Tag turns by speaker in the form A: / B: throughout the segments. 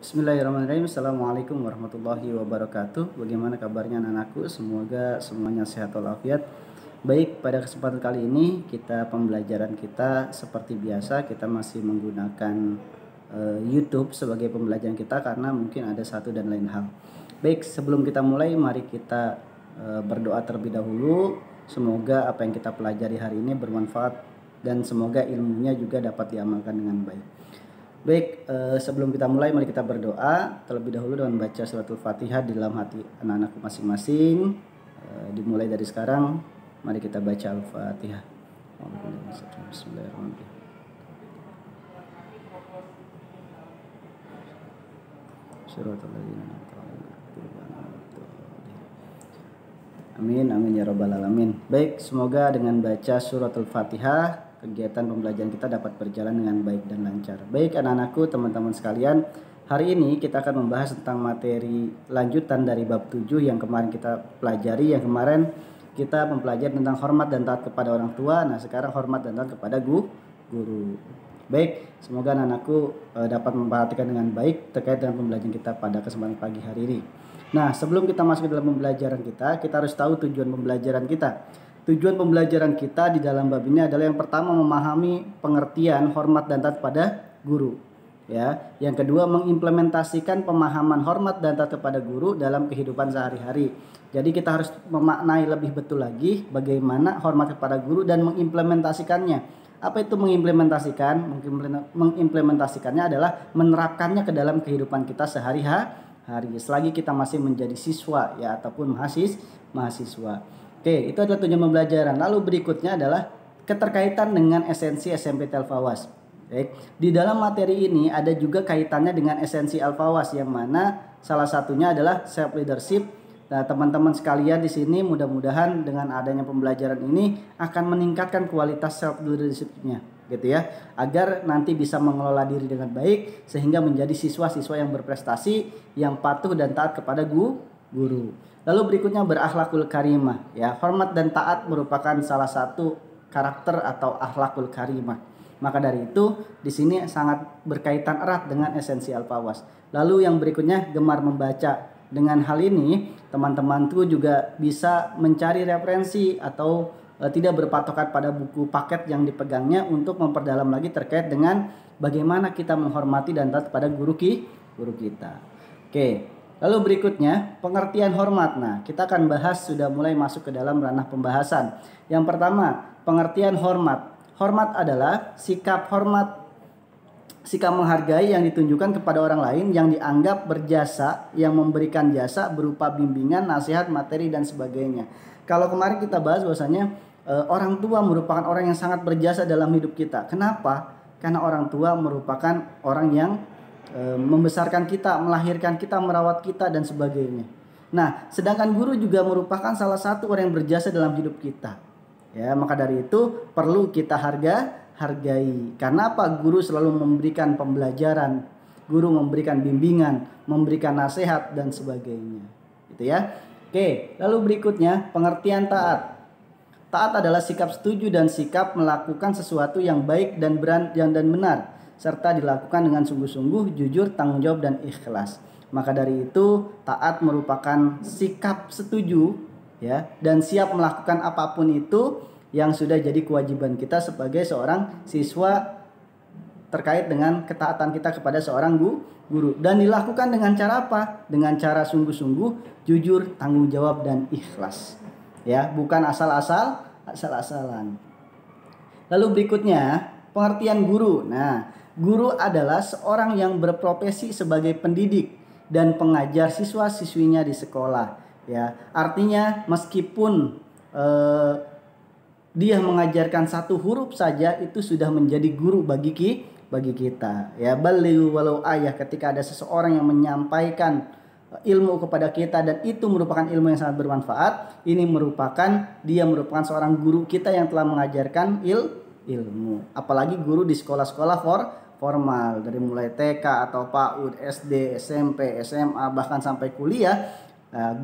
A: Bismillahirrahmanirrahim. Assalamualaikum warahmatullahi wabarakatuh. Bagaimana kabarnya anak-anakku? Semoga semuanya sehat walafiat. Baik, pada kesempatan kali ini pembelajaran kita seperti biasa kita masih menggunakan YouTube sebagai pembelajaran kita karena mungkin ada satu dan lain hal. Baik, sebelum kita mulai mari kita berdoa terlebih dahulu. Semoga apa yang kita pelajari hari ini bermanfaat dan semoga ilmunya juga dapat diamalkan dengan baik. Baik, sebelum kita mulai mari kita berdoa terlebih dahulu dengan baca suratul Fatihah di dalam hati anak-anakku masing-masing. Dimulai dari sekarang, mari kita baca Al-Fatihah. Bismillahirrahmanirrahim. Amin amin ya rabbal alamin. Baik, semoga dengan baca suratul Fatihah kegiatan pembelajaran kita dapat berjalan dengan baik dan lancar. Baik anak-anakku, teman-teman sekalian, hari ini kita akan membahas tentang materi lanjutan dari bab 7 yang kemarin kita pelajari. Yang kemarin kita mempelajari tentang hormat dan taat kepada orang tua. Nah, sekarang hormat dan taat kepada guru. Baik, semoga anak-anakku dapat memperhatikan dengan baik terkait dengan pembelajaran kita pada kesempatan pagi hari ini. Nah, sebelum kita masuk ke dalam pembelajaran kita harus tahu tujuan pembelajaran kita. Tujuan pembelajaran kita di dalam bab ini adalah yang pertama memahami pengertian hormat dan taat pada guru. Ya, yang kedua mengimplementasikan pemahaman hormat dan taat kepada guru dalam kehidupan sehari-hari. Jadi kita harus memaknai lebih betul lagi bagaimana hormat kepada guru dan mengimplementasikannya. Apa itu mengimplementasikan? Mengimplementasikannya adalah menerapkannya ke dalam kehidupan kita sehari-hari. Selagi kita masih menjadi siswa ya ataupun mahasiswa. Oke, itu adalah tujuan pembelajaran. Lalu berikutnya adalah keterkaitan dengan esensi SMP Al-Fawaz. Baik, di dalam materi ini ada juga kaitannya dengan esensi Al-Fawaz yang mana salah satunya adalah self leadership. Nah, teman-teman sekalian di sini mudah-mudahan dengan adanya pembelajaran ini akan meningkatkan kualitas self leadership-nya, gitu ya, agar nanti bisa mengelola diri dengan baik sehingga menjadi siswa-siswa yang berprestasi, yang patuh dan taat kepada guru. Lalu berikutnya berakhlakul karimah, ya. Hormat dan taat merupakan salah satu karakter atau akhlakul karimah. Maka dari itu di sini sangat berkaitan erat dengan esensi Al-Fawaz. Lalu yang berikutnya gemar membaca. Dengan hal ini teman-teman tuh juga bisa mencari referensi atau tidak berpatokan pada buku paket yang dipegangnya untuk memperdalam lagi terkait dengan bagaimana kita menghormati dan taat pada guru kita. Oke, lalu berikutnya pengertian hormat. Nah, kita akan bahas sudah mulai masuk ke dalam ranah pembahasan. Yang pertama, pengertian hormat. Hormat adalah sikap menghargai yang ditunjukkan kepada orang lain yang dianggap berjasa, yang memberikan jasa berupa bimbingan, nasihat, materi dan sebagainya. Kalau kemarin kita bahas bahwasanya orang tua merupakan orang yang sangat berjasa dalam hidup kita. Kenapa? Karena orang tua merupakan orang yang membesarkan kita, melahirkan kita, merawat kita dan sebagainya. Nah, sedangkan guru juga merupakan salah satu orang yang berjasa dalam hidup kita. Ya, maka dari itu perlu kita hargai. Karena apa? Guru selalu memberikan pembelajaran, guru memberikan bimbingan, memberikan nasihat dan sebagainya. Gitu ya. Oke, lalu berikutnya pengertian taat. Taat adalah sikap setuju dan sikap melakukan sesuatu yang baik dan benar serta dilakukan dengan sungguh-sungguh, jujur, tanggung jawab dan ikhlas. Maka dari itu taat merupakan sikap setuju ya dan siap melakukan apapun itu yang sudah jadi kewajiban kita sebagai seorang siswa terkait dengan ketaatan kita kepada seorang guru. Dan dilakukan dengan cara apa? Dengan cara sungguh-sungguh, jujur, tanggung jawab, dan ikhlas. Ya, bukan asal-asalan. Lalu berikutnya, pengertian guru. Nah, guru adalah seorang yang berprofesi sebagai pendidik dan pengajar siswa-siswinya di sekolah. Ya, artinya meskipun dia mengajarkan satu huruf saja itu sudah menjadi guru bagi kita. Ya, balighu walau ayah, ketika ada seseorang yang menyampaikan ilmu kepada kita dan itu merupakan ilmu yang sangat bermanfaat, ini dia merupakan seorang guru kita yang telah mengajarkan ilmu. Apalagi guru di sekolah-sekolah formal dari mulai TK atau PAUD, SD, SMP, SMA bahkan sampai kuliah.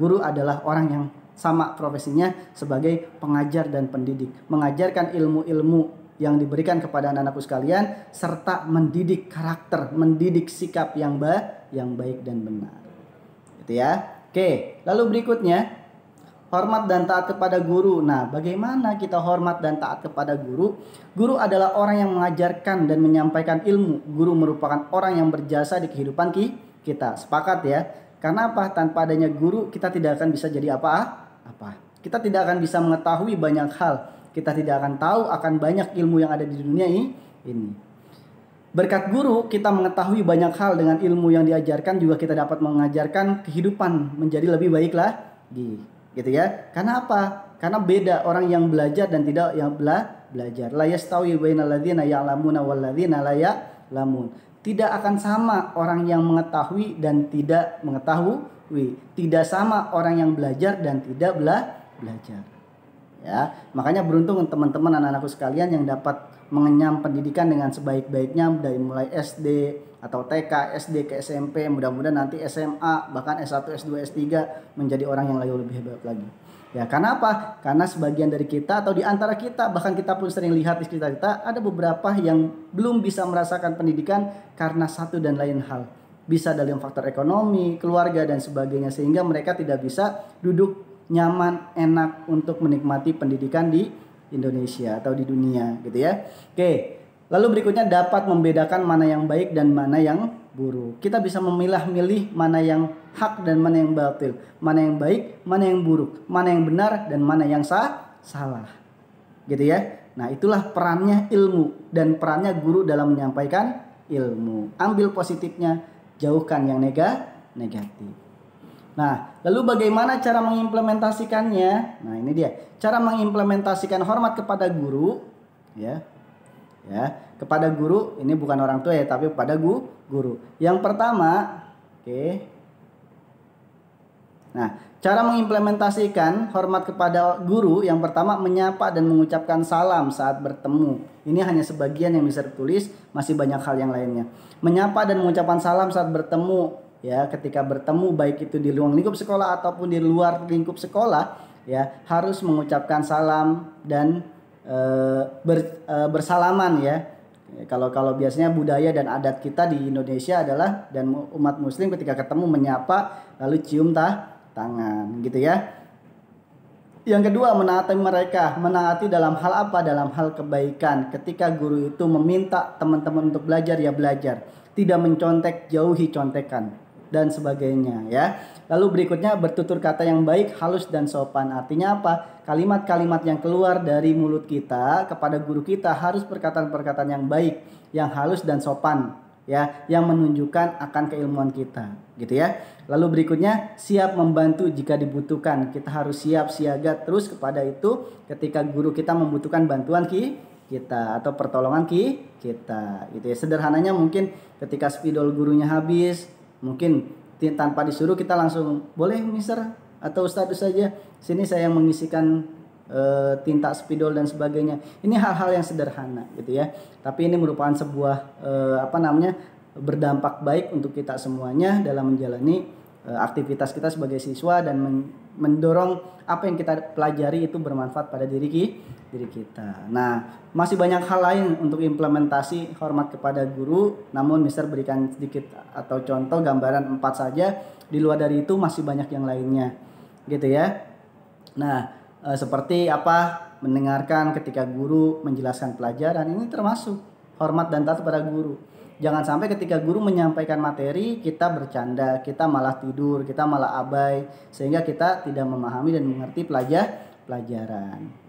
A: Guru adalah orang yang sama profesinya sebagai pengajar dan pendidik, mengajarkan ilmu-ilmu yang diberikan kepada anak-anakku sekalian, serta mendidik karakter, mendidik sikap yang baik dan benar. Gitu ya. Oke, lalu berikutnya hormat dan taat kepada guru. Nah, bagaimana kita hormat dan taat kepada guru? Guru adalah orang yang mengajarkan dan menyampaikan ilmu. Guru merupakan orang yang berjasa di kehidupan kita. Sepakat ya? Karena apa? Tanpa adanya guru, kita tidak akan bisa jadi apa-apa. Kita tidak akan bisa mengetahui banyak hal. Kita tidak akan tahu akan banyak ilmu yang ada di dunia ini. Berkat guru, kita mengetahui banyak hal. Dengan ilmu yang diajarkan juga kita dapat mengajarkan kehidupan menjadi lebih baik lagi. Gitu ya. Karena apa? Karena beda orang yang belajar dan tidak yang belajar. La yastawi bainal ladzina ya'lamuna wal ladzina la ya'lamun. Tidak akan sama orang yang mengetahui dan tidak mengetahui. Tidak sama orang yang belajar dan tidak belajar. Ya, makanya beruntung teman-teman anak-anakku sekalian yang dapat mengenyam pendidikan dengan sebaik-baiknya dari mulai SD atau TK, SD ke SMP, mudah-mudahan nanti SMA, bahkan S1, S2, S3 menjadi orang yang lebih hebat lagi. Ya, karena apa? Karena sebagian dari kita atau di antara kita, bahkan kita pun sering lihat di sekitar kita, ada beberapa yang belum bisa merasakan pendidikan karena satu dan lain hal. Bisa dalam faktor ekonomi, keluarga dan sebagainya, sehingga mereka tidak bisa duduk nyaman, enak untuk menikmati pendidikan di Indonesia atau di dunia gitu ya. Oke, lalu berikutnya dapat membedakan mana yang baik dan mana yang buruk. Kita bisa memilah-milih mana yang hak dan mana yang batil, mana yang baik, mana yang buruk, mana yang benar dan mana yang salah. Gitu ya. Nah, itulah perannya ilmu dan perannya guru dalam menyampaikan ilmu. Ambil positifnya, jauhkan yang negatif. Nah, lalu bagaimana cara mengimplementasikannya? Nah, ini dia. Cara mengimplementasikan hormat kepada guru, ya. Ya, kepada guru, ini bukan orang tua ya, tapi kepada guru. Yang pertama, oke. Nah, cara mengimplementasikan hormat kepada guru, yang pertama menyapa dan mengucapkan salam saat bertemu. Ini hanya sebagian yang bisa ditulis, masih banyak hal yang lainnya. Menyapa dan mengucapkan salam saat bertemu. Ya, ketika bertemu baik itu di ruang lingkup sekolah ataupun di luar lingkup sekolah, ya harus mengucapkan salam dan bersalaman ya. Kalau biasanya budaya dan adat kita di Indonesia adalah dan umat Muslim ketika ketemu menyapa lalu cium tangan gitu ya. Yang kedua, menaati mereka. Menaati dalam hal apa? Dalam hal kebaikan. Ketika guru itu meminta teman-teman untuk belajar, ya belajar. Tidak mencontek, jauhi contekan dan sebagainya ya. Lalu berikutnya bertutur kata yang baik, halus dan sopan. Artinya apa? Kalimat-kalimat yang keluar dari mulut kita kepada guru kita harus perkataan-perkataan yang baik, yang halus dan sopan ya, yang menunjukkan akan keilmuan kita, gitu ya. Lalu berikutnya siap membantu jika dibutuhkan. Kita harus siap siaga terus kepada itu ketika guru kita membutuhkan bantuan kita atau pertolongan kita, gitu ya. Sederhananya mungkin ketika spidol gurunya habis, mungkin tanpa disuruh kita langsung, boleh mister atau ustadz saja, sini saya mengisikan tinta spidol dan sebagainya. Ini hal-hal yang sederhana gitu ya, tapi ini merupakan sebuah berdampak baik untuk kita semuanya dalam menjalani aktivitas kita sebagai siswa dan mendorong apa yang kita pelajari itu bermanfaat pada diri kita. Nah, masih banyak hal lain untuk implementasi hormat kepada guru, namun Mister berikan sedikit atau contoh gambaran 4 saja. Di luar dari itu masih banyak yang lainnya, gitu ya. Nah, seperti apa? Mendengarkan ketika guru menjelaskan pelajaran, ini termasuk hormat dan taat kepada guru. Jangan sampai ketika guru menyampaikan materi kita bercanda, kita malah tidur, kita malah abai, sehingga kita tidak memahami dan mengerti pelajaran.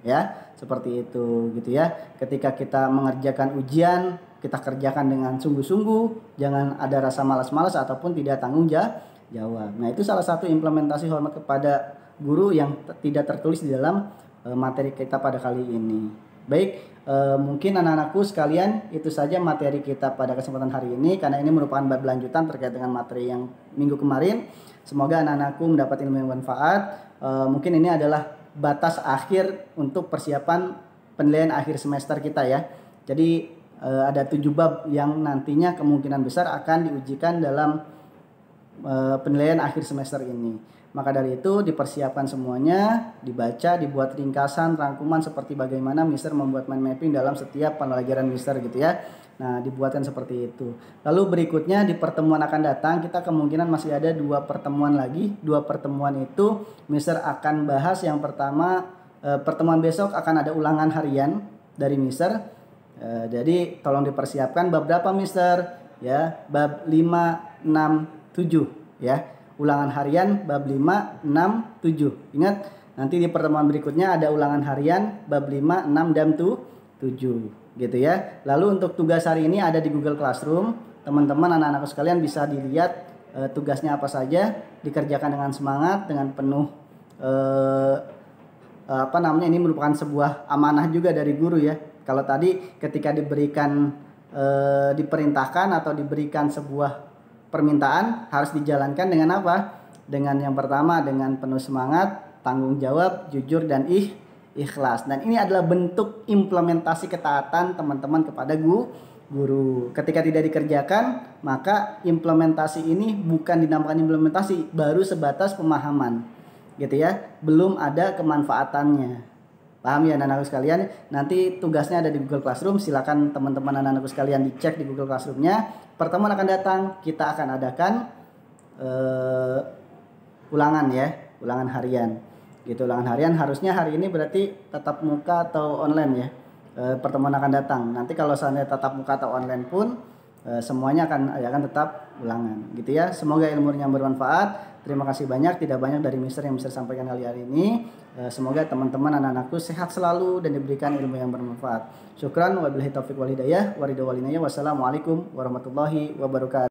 A: Ya, seperti itu gitu ya. Ketika kita mengerjakan ujian, kita kerjakan dengan sungguh-sungguh, jangan ada rasa malas-malas ataupun tidak tanggung jawab. Nah, itu salah satu implementasi hormat kepada guru yang tidak tertulis di dalam materi kita pada kali ini. Baik, mungkin anak-anakku sekalian, itu saja materi kita pada kesempatan hari ini, karena ini merupakan bab lanjutan terkait dengan materi yang minggu kemarin. Semoga anak-anakku mendapat ilmu yang bermanfaat. Mungkin ini adalah batas akhir untuk persiapan penilaian akhir semester kita ya. Jadi ada 7 bab yang nantinya kemungkinan besar akan diujikan dalam penilaian akhir semester ini. Maka dari itu dipersiapkan semuanya, dibaca, dibuat ringkasan, rangkuman seperti bagaimana Mister membuat mind mapping dalam setiap pembelajaran Mister gitu ya. Nah, dibuatkan seperti itu. Lalu berikutnya di pertemuan akan datang kita kemungkinan masih ada 2 pertemuan lagi. 2 pertemuan itu Mister akan bahas yang pertama, pertemuan besok akan ada ulangan harian dari Mister. Jadi tolong dipersiapkan bab berapa Mister? Ya, bab 5, 6, 7 ya. Ulangan harian bab 5, 6, 7. Ingat, nanti di pertemuan berikutnya ada ulangan harian bab 5, 6, dan 7 gitu ya. Lalu untuk tugas hari ini ada di Google Classroom. Teman-teman anak-anakku sekalian bisa dilihat tugasnya apa saja, dikerjakan dengan semangat, dengan penuh ini merupakan sebuah amanah juga dari guru ya. Kalau tadi ketika diberikan diperintahkan atau diberikan sebuah permintaan harus dijalankan dengan apa? Dengan yang pertama dengan penuh semangat, tanggung jawab, jujur dan ikhlas. Dan ini adalah bentuk implementasi ketaatan teman-teman kepada guru. Ketika tidak dikerjakan, maka implementasi ini bukan dinamakan implementasi, baru sebatas pemahaman. Gitu ya. Belum ada kemanfaatannya. Paham ya anak-anakku sekalian? Nanti tugasnya ada di Google Classroom. Silakan teman-teman anak-anakku sekalian dicek di Google Classroom-nya. Pertemuan akan datang, kita akan adakan ulangan ya, ulangan harian. Gitu, ulangan harian harusnya hari ini berarti tatap muka atau online ya. Pertemuan akan datang. Nanti kalau seandainya tatap muka atau online pun semuanya akan tetap ulangan gitu ya. Semoga ilmunya bermanfaat. Terima kasih banyak, tidak banyak dari Mister yang bisa sampaikan hari ini. Semoga teman-teman anak-anakku sehat selalu dan diberikan ilmu yang bermanfaat. Syukran, wabillahi taufiq wal hidayah, wassalamualaikum warahmatullahi wabarakatuh.